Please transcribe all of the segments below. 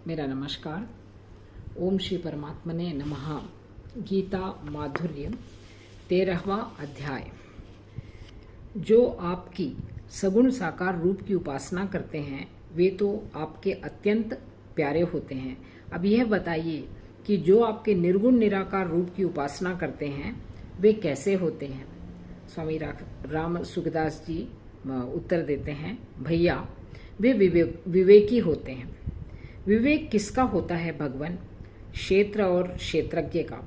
मेरा नमस्कार। ओम श्री परमात्मने नमः। गीता माधुर्य 13वां अध्याय। जो आपकी सगुण साकार रूप की उपासना करते हैं वे तो आपके अत्यंत प्यारे होते हैं। अब यह बताइए कि जो आपके निर्गुण निराकार रूप की उपासना करते हैं वे कैसे होते हैं। स्वामी राम सुखदास जी उत्तर देते हैं, भैया वे विवेकी होते हैं। विवेक किसका होता है भगवान? क्षेत्र और क्षेत्रज्ञ का।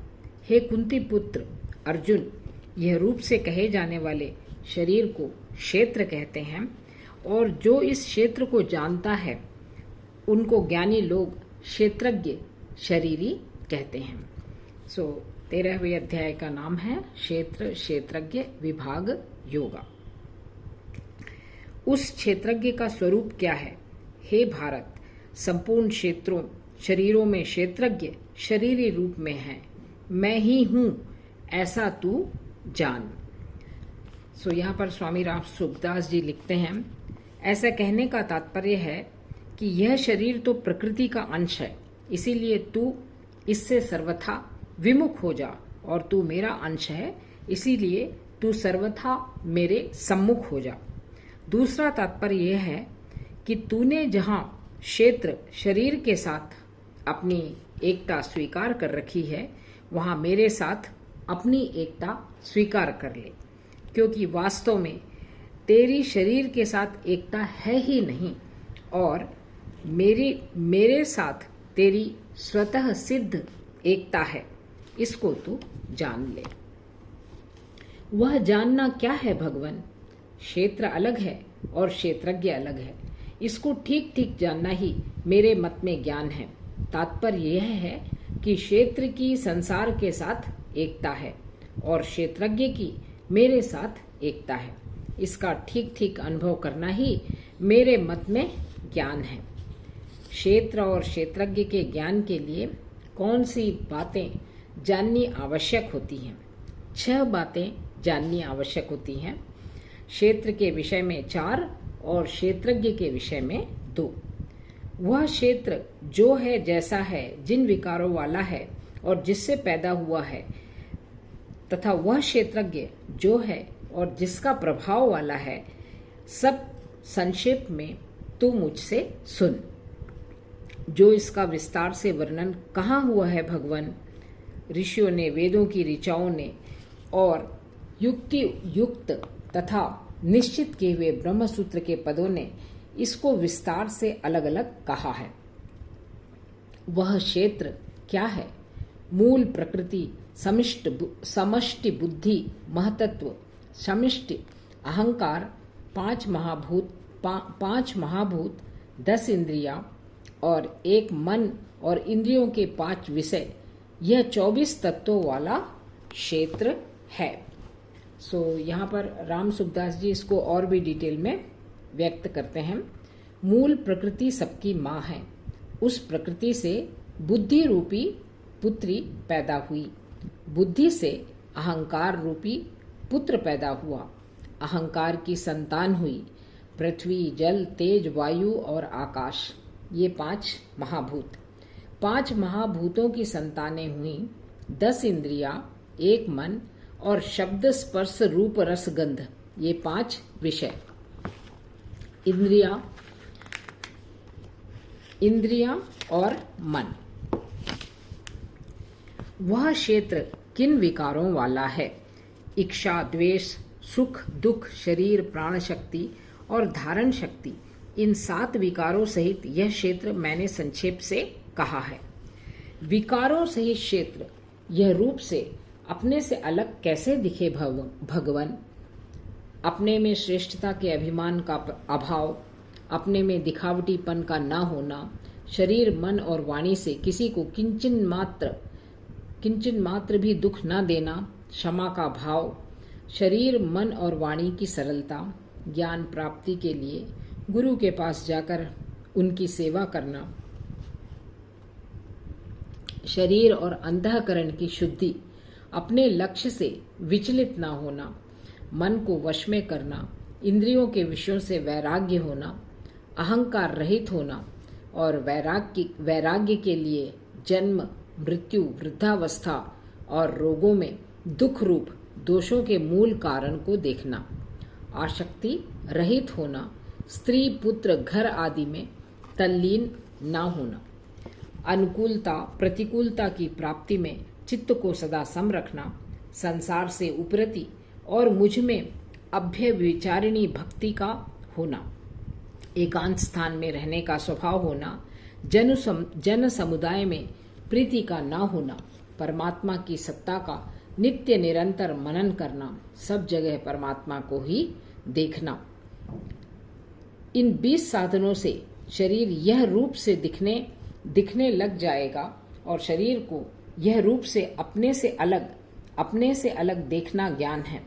हे कुंती पुत्र अर्जुन, यह रूप से कहे जाने वाले शरीर को क्षेत्र कहते हैं और जो इस क्षेत्र को जानता है उनको ज्ञानी लोग क्षेत्रज्ञ शरीरी कहते हैं। 13वें अध्याय का नाम है क्षेत्र क्षेत्रज्ञ विभाग योगा। उस क्षेत्रज्ञ का स्वरूप क्या है? हे भारत, संपूर्ण क्षेत्रों शरीरों में क्षेत्रज्ञ शरीरी रूप में है। मैं ही हूं ऐसा तू जान। यहाँ पर स्वामी राम सुखदास जी लिखते हैं, ऐसा कहने का तात्पर्य है कि यह शरीर तो प्रकृति का अंश है, इसीलिए तू इससे सर्वथा विमुख हो जा, और तू मेरा अंश है, इसीलिए तू सर्वथा मेरे सम्मुख हो जा। दूसरा तात्पर्य यह है कि तूने जहां क्षेत्र शरीर के साथ अपनी एकता स्वीकार कर रखी है वहां मेरे साथ अपनी एकता स्वीकार कर ले, क्योंकि वास्तव में तेरी शरीर के साथ एकता है ही नहीं और मेरे साथ तेरी स्वतः सिद्ध एकता है। इसको तू जान ले। वह जानना क्या है भगवान? क्षेत्र अलग है और क्षेत्रज्ञ अलग है। इसको ठीक ठीक जानना ही मेरे मत में ज्ञान है। तात्पर्य यह है कि क्षेत्र की संसार के साथ एकता है और क्षेत्रज्ञ की मेरे साथ एकता है। इसका ठीक ठीक अनुभव करना ही मेरे मत में ज्ञान है। क्षेत्र और क्षेत्रज्ञ के ज्ञान के लिए कौन सी बातें जाननी आवश्यक होती हैं? 6 बातें जाननी आवश्यक होती हैं। क्षेत्र के विषय में 4 और क्षेत्रज्ञ के विषय में 2। वह क्षेत्र जो है, जैसा है, जिन विकारों वाला है और जिससे पैदा हुआ है, तथा वह क्षेत्रज्ञ जो है और जिसका प्रभाव वाला है, सब संक्षेप में तू मुझसे सुन। जो इसका विस्तार से वर्णन कहाँ हुआ है भगवान? ऋषियों ने, वेदों की ऋचाओं ने और युक्ति युक्त तथा निश्चित किए हुए ब्रह्मसूत्र के पदों ने इसको विस्तार से अलग अलग कहा है। वह क्षेत्र क्या है? मूल प्रकृति, समष्टि बुद्धि, महतत्व, समिष्टि अहंकार, 5 महाभूत, 10 इंद्रियां और 1 मन और इंद्रियों के 5 विषय, यह 24 तत्वों वाला क्षेत्र है। यहाँ पर राम सुखदास जी इसको और भी डिटेल में व्यक्त करते हैं। मूल प्रकृति सबकी माँ है। उस प्रकृति से बुद्धि रूपी पुत्री पैदा हुई। बुद्धि से अहंकार रूपी पुत्र पैदा हुआ। अहंकार की संतान हुई पृथ्वी, जल, तेज, वायु और आकाश, ये 5 महाभूत। 5 महाभूतों की संतानें हुई 10 इंद्रियां, 1 मन और शब्द, स्पर्श, रूप, रस, गंध, ये 5 विषय। इंद्रियां और मन। वह क्षेत्र किन विकारों वाला है? इच्छा, द्वेष, सुख, दुख, शरीर, प्राण शक्ति और धारण शक्ति, इन 7 विकारों सहित यह क्षेत्र मैंने संक्षेप से कहा है। विकारों सहित क्षेत्र यह रूप से अपने से अलग कैसे दिखे भगवान? अपने में श्रेष्ठता के अभिमान का अभाव, अपने में दिखावटीपन का ना होना, शरीर, मन और वाणी से किसी को किंचन मात्र भी दुख न देना, क्षमा का भाव, शरीर, मन और वाणी की सरलता, ज्ञान प्राप्ति के लिए गुरु के पास जाकर उनकी सेवा करना, शरीर और अंतःकरण की शुद्धि, अपने लक्ष्य से विचलित ना होना, मन को वश में करना, इंद्रियों के विषयों से वैराग्य होना, अहंकार रहित होना, और वैराग्य के लिए जन्म, मृत्यु, वृद्धावस्था और रोगों में दुख रूप दोषों के मूल कारण को देखना, आसक्ति रहित होना, स्त्री पुत्र घर आदि में तल्लीन न होना, अनुकूलता प्रतिकूलता की प्राप्ति में चित्त को सदा सम रखना, संसार से उपरति और मुझ में अभ्यविचारिणी भक्ति का होना, एकांत स्थान में रहने का स्वभाव होना, जन समुदाय में प्रीति का न होना, परमात्मा की सत्ता का नित्य निरंतर मनन करना, सब जगह परमात्मा को ही देखना। इन 20 साधनों से शरीर यह रूप से दिखने लग जाएगा और शरीर को यह रूप से अपने से अलग देखना ज्ञान है,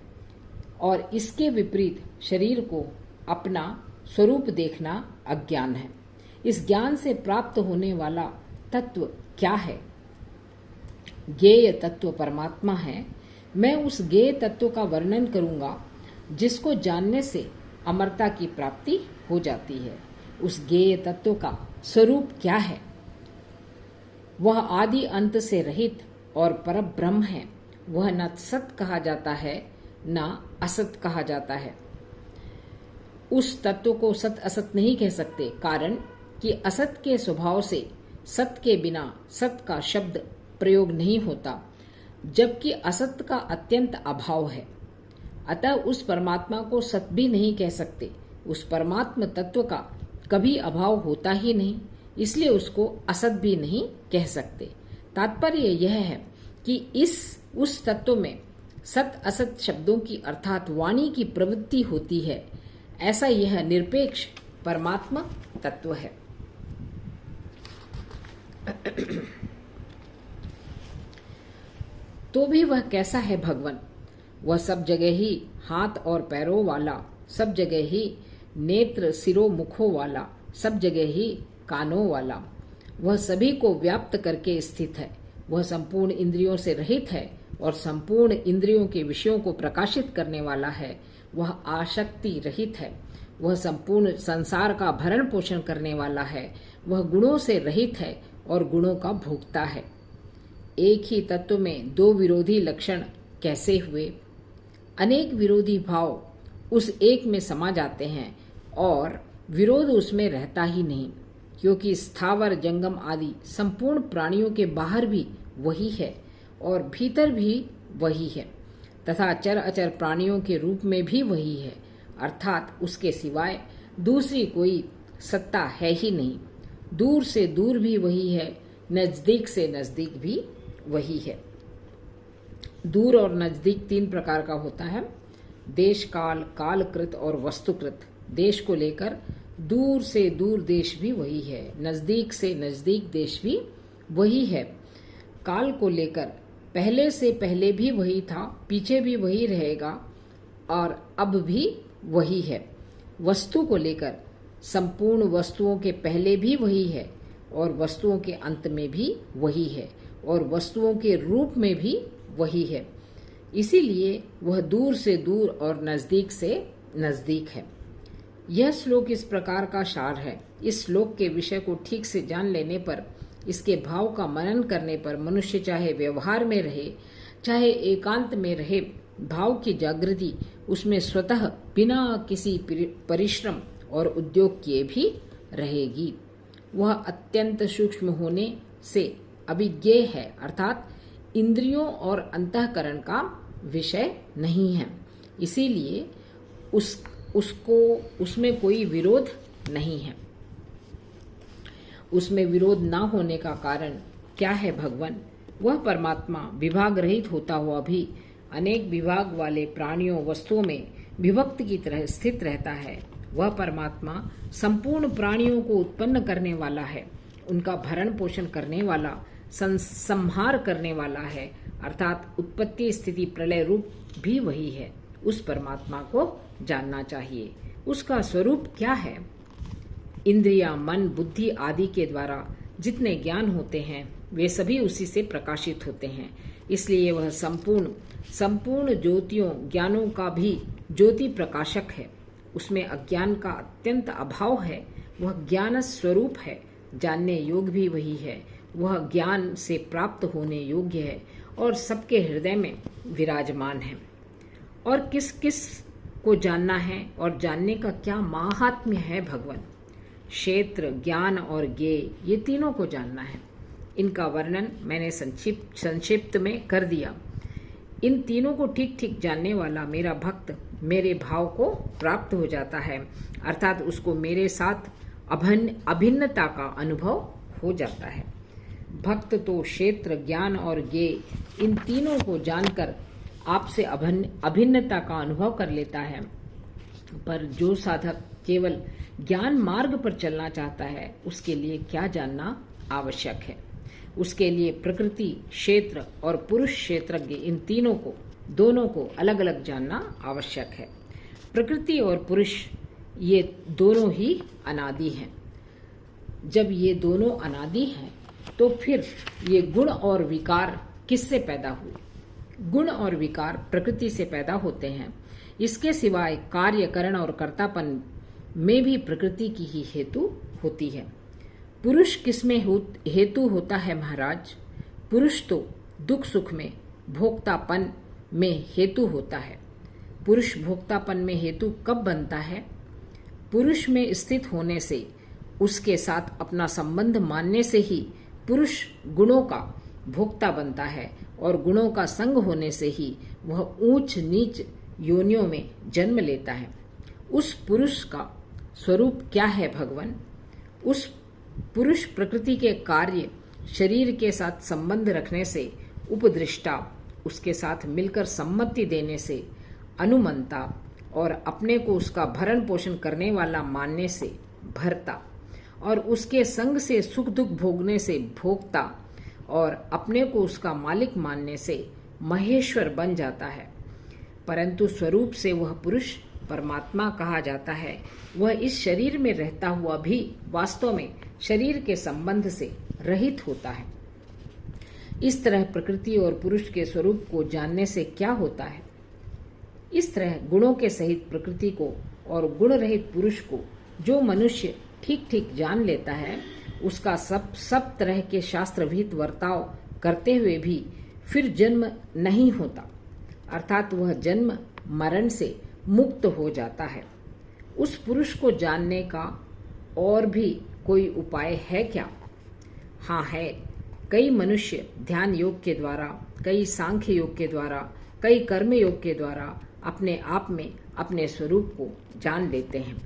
और इसके विपरीत शरीर को अपना स्वरूप देखना अज्ञान है। इस ज्ञान से प्राप्त होने वाला तत्व क्या है? ज्ञेय तत्व परमात्मा है। मैं उस ज्ञेय तत्व का वर्णन करूंगा जिसको जानने से अमरता की प्राप्ति हो जाती है। उस ज्ञेय तत्व का स्वरूप क्या है? वह आदि अंत से रहित और परब्रह्म है। वह न सत कहा जाता है न असत कहा जाता है। उस तत्व को सत असत नहीं कह सकते, कारण कि असत के स्वभाव से सत के बिना सत का शब्द प्रयोग नहीं होता, जबकि असत का अत्यंत अभाव है। अतः उस परमात्मा को सत भी नहीं कह सकते। उस परमात्म तत्व का कभी अभाव होता ही नहीं, इसलिए उसको असत भी नहीं कह सकते। तात्पर्य यह है कि उस तत्व में सत असत शब्दों की अर्थात वाणी की प्रवृत्ति होती है। ऐसा यह निरपेक्ष परमात्मा तत्व है। तो भी वह कैसा है भगवान? वह सब जगह ही हाथ और पैरों वाला, सब जगह ही नेत्र सिरों मुखों वाला, सब जगह ही कानों वाला। वह सभी को व्याप्त करके स्थित है। वह संपूर्ण इंद्रियों से रहित है और संपूर्ण इंद्रियों के विषयों को प्रकाशित करने वाला है। वह आसक्ति रहित है। वह संपूर्ण संसार का भरण पोषण करने वाला है। वह गुणों से रहित है और गुणों का भोक्ता है। एक ही तत्व में दो विरोधी लक्षण कैसे हुए? अनेक विरोधी भाव उस एक में समा जाते हैं और विरोध उसमें रहता ही नहीं, क्योंकि स्थावर जंगम आदि संपूर्ण प्राणियों के बाहर भी वही है और भीतर भी वही है, तथा चर अचर प्राणियों के रूप में भी वही है, अर्थात उसके सिवाय दूसरी कोई सत्ता है ही नहीं। दूर से दूर भी वही है, नजदीक से नजदीक भी वही है। दूर और नजदीक 3 प्रकार का होता है, देश काल, कालकृत और वस्तुकृत। देश को लेकर दूर से दूर देश भी वही है, नजदीक से नजदीक देश भी वही है। काल को लेकर पहले से पहले भी वही था, पीछे भी वही रहेगा और अब भी वही है। वस्तु को लेकर संपूर्ण वस्तुओं के पहले भी वही है और वस्तुओं के अंत में भी वही है और वस्तुओं के रूप में भी वही है। इसीलिए वह दूर से दूर और नजदीक से नजदीक है। यह श्लोक इस प्रकार का सार है। इस श्लोक के विषय को ठीक से जान लेने पर, इसके भाव का मनन करने पर मनुष्य चाहे व्यवहार में रहे चाहे एकांत में रहे, भाव की जागृति उसमें स्वतः बिना किसी परिश्रम और उद्योग किए भी रहेगी। वह अत्यंत सूक्ष्म होने से अभिज्ञेय है, अर्थात इंद्रियों और अंतःकरण का विषय नहीं है। इसीलिए उसमें कोई विरोध नहीं है। उसमें विरोध ना होने का कारण क्या है भगवान? वह परमात्मा विभाग रहित होता हुआ भी अनेक विभाग वाले प्राणियों वस्तुओं में विभक्त की तरह स्थित रहता है। वह परमात्मा संपूर्ण प्राणियों को उत्पन्न करने वाला है, उनका भरण पोषण करने वाला, संहार करने वाला है, अर्थात उत्पत्ति स्थिति प्रलय रूप भी वही है। उस परमात्मा को जानना चाहिए। उसका स्वरूप क्या है? इंद्रियां, मन, बुद्धि आदि के द्वारा जितने ज्ञान होते हैं वे सभी उसी से प्रकाशित होते हैं। इसलिए वह संपूर्ण ज्योतियों ज्ञानों का भी ज्योति प्रकाशक है। उसमें अज्ञान का अत्यंत अभाव है। वह ज्ञान स्वरूप है, जानने योग्य भी वही है, वह ज्ञान से प्राप्त होने योग्य है और सबके हृदय में विराजमान है। और किस किस को जानना है और जानने का क्या माहात्म्य है भगवान? क्षेत्र, ज्ञान और ज्ञेय, ये तीनों को जानना है। इनका वर्णन मैंने संक्षिप्त में कर दिया। इन तीनों को ठीक ठीक जानने वाला मेरा भक्त मेरे भाव को प्राप्त हो जाता है, अर्थात उसको मेरे साथ अभिन्नता का अनुभव हो जाता है। भक्त तो क्षेत्र, ज्ञान और ज्ञेय इन तीनों को जानकर आपसे अभिन्नता का अनुभव कर लेता है। पर जो साधक केवल ज्ञान मार्ग पर चलना चाहता है, उसके लिए क्या जानना आवश्यक है? उसके लिए प्रकृति, क्षेत्र और पुरुष क्षेत्रज्ञ इन दोनों को अलग अलग जानना आवश्यक है। प्रकृति और पुरुष ये दोनों ही अनादि हैं। जब ये दोनों अनादि हैं तो फिर ये गुण और विकार किससे पैदा हुए? गुण और विकार प्रकृति से पैदा होते हैं। इसके सिवाय कार्य, करण और कर्तापन में भी प्रकृति की ही हेतु होती है। पुरुष किसमें हेतु होता है महाराज? पुरुष तो दुख सुख में, भोक्तापन में हेतु होता है। पुरुष भोक्तापन में हेतु कब बनता है? पुरुष में स्थित होने से, उसके साथ अपना संबंध मानने से ही पुरुष गुणों का भोक्ता बनता है और गुणों का संग होने से ही वह ऊंच नीच योनियों में जन्म लेता है। उस पुरुष का स्वरूप क्या है भगवान? उस पुरुष प्रकृति के कार्य, शरीर के साथ संबंध रखने से उपदृष्टा, उसके साथ मिलकर सम्मति देने से अनुमंता और अपने को उसका भरण पोषण करने वाला मानने से भरता और उसके संग से सुख दुख भोगने से भोगता और अपने को उसका मालिक मानने से महेश्वर बन जाता है। परंतु स्वरूप से वह पुरुष परमात्मा कहा जाता है। वह इस शरीर में रहता हुआ भी वास्तव में शरीर के संबंध से रहित होता है। इस तरह प्रकृति और पुरुष के स्वरूप को जानने से क्या होता है? इस तरह गुणों के सहित प्रकृति को और गुण रहित पुरुष को जो मनुष्य ठीक ठीक जान लेता है, उसका सब तरह के शास्त्रविहित वर्ताव करते हुए भी फिर जन्म नहीं होता, अर्थात वह जन्म मरण से मुक्त हो जाता है। उस पुरुष को जानने का और भी कोई उपाय है क्या? हाँ है। कई मनुष्य ध्यान योग के द्वारा, कई सांख्य योग के द्वारा, कई कर्म योग के द्वारा अपने आप में अपने स्वरूप को जान लेते हैं।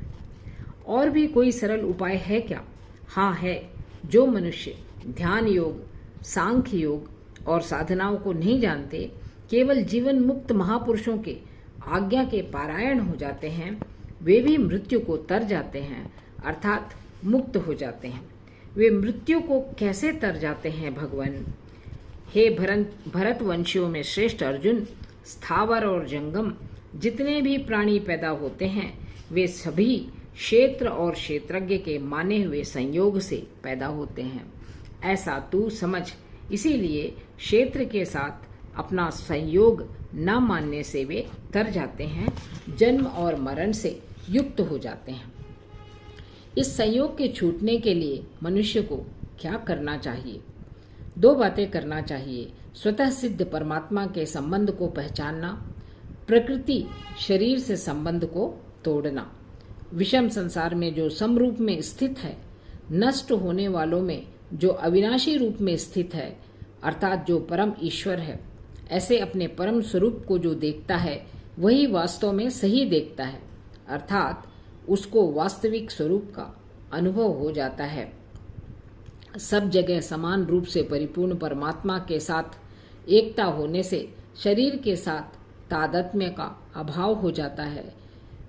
और भी कोई सरल उपाय है क्या? हाँ है। जो मनुष्य ध्यान योग, सांख्य योग और साधनाओं को नहीं जानते, केवल जीवन मुक्त महापुरुषों के आज्ञा के पारायण हो जाते हैं, वे भी मृत्यु को तर जाते हैं, अर्थात मुक्त हो जाते हैं। वे मृत्यु को कैसे तर जाते हैं भगवान? हे भरतवंशियों में श्रेष्ठ अर्जुन, स्थावर और जंगम जितने भी प्राणी पैदा होते हैं, वे सभी क्षेत्र और क्षेत्रज्ञ के माने हुए संयोग से पैदा होते हैं, ऐसा तू समझ। इसीलिए क्षेत्र के साथ अपना संयोग न मानने से वे तर जाते हैं, जन्म और मरण से युक्त हो जाते हैं। इस संयोग के छूटने के लिए मनुष्य को क्या करना चाहिए? दो बातें करना चाहिए। स्वतः सिद्ध परमात्मा के संबंध को पहचानना, प्रकृति शरीर से संबंध को तोड़ना। विषम संसार में जो समरूप में स्थित है, नष्ट होने वालों में जो अविनाशी रूप में स्थित है, अर्थात जो परम ईश्वर है, ऐसे अपने परम स्वरूप को जो देखता है, वही वास्तव में सही देखता है, अर्थात उसको वास्तविक स्वरूप का अनुभव हो जाता है। सब जगह समान रूप से परिपूर्ण परमात्मा के साथ एकता होने से शरीर के साथ तादात्म्य का अभाव हो जाता है।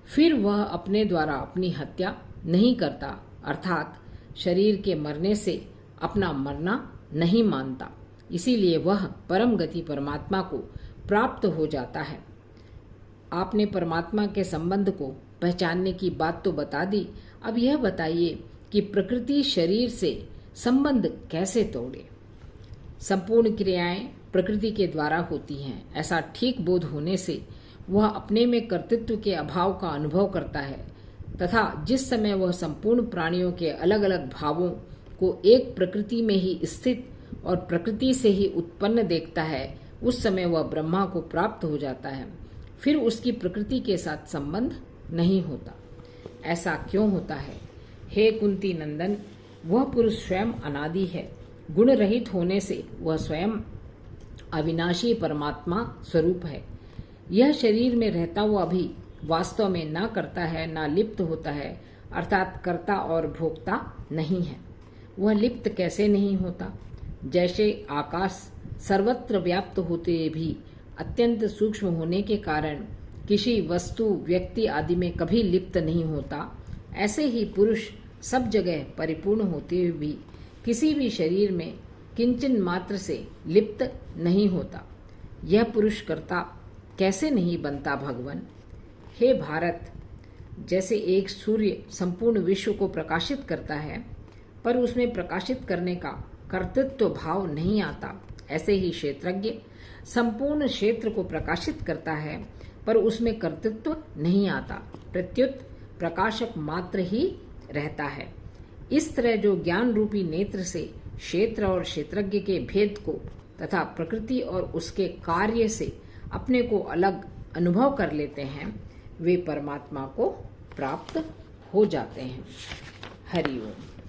फिर वह अपने द्वारा अपनी हत्या नहीं करता, अर्थात शरीर के मरने से अपना मरना नहीं मानता। इसीलिए वह परम गति परमात्मा को प्राप्त हो जाता है। आपने परमात्मा के संबंध को पहचानने की बात तो बता दी, अब यह बताइए कि प्रकृति शरीर से संबंध कैसे तोड़े? संपूर्ण क्रियाएं प्रकृति के द्वारा होती हैं, ऐसा ठीक बोध होने से वह अपने में कर्तृत्व के अभाव का अनुभव करता है तथा जिस समय वह संपूर्ण प्राणियों के अलग अलग भावों को एक प्रकृति में ही स्थित और प्रकृति से ही उत्पन्न देखता है, उस समय वह ब्रह्मा को प्राप्त हो जाता है। फिर उसकी प्रकृति के साथ संबंध नहीं होता। ऐसा क्यों होता है? हे कुंती नंदन, वह पुरुष स्वयं अनादि है। गुण रहित होने से वह स्वयं अविनाशी परमात्मा स्वरूप है। यह शरीर में रहता हुआ भी वास्तव में न करता है न लिप्त होता है, अर्थात कर्ता और भोक्ता नहीं है। वह लिप्त कैसे नहीं होता? जैसे आकाश सर्वत्र व्याप्त होते भी अत्यंत सूक्ष्म होने के कारण किसी वस्तु, व्यक्ति आदि में कभी लिप्त नहीं होता, ऐसे ही पुरुष सब जगह परिपूर्ण होते हुए भी किसी भी शरीर में किंचन मात्र से लिप्त नहीं होता। यह पुरुष कर्ता कैसे नहीं बनता भगवान? हे भारत, जैसे एक सूर्य संपूर्ण विश्व को प्रकाशित करता है पर उसमें प्रकाशित करने का कर्तृत्व भाव नहीं आता, ऐसे ही क्षेत्रज्ञ संपूर्ण क्षेत्र को प्रकाशित करता है पर उसमें कर्तृत्व नहीं आता, प्रत्युत प्रकाशक मात्र ही रहता है। इस तरह जो ज्ञान रूपी नेत्र से क्षेत्र और क्षेत्रज्ञ के भेद को तथा प्रकृति और उसके कार्य से अपने को अलग अनुभव कर लेते हैं, वे परमात्मा को प्राप्त हो जाते हैं। हरि ओम।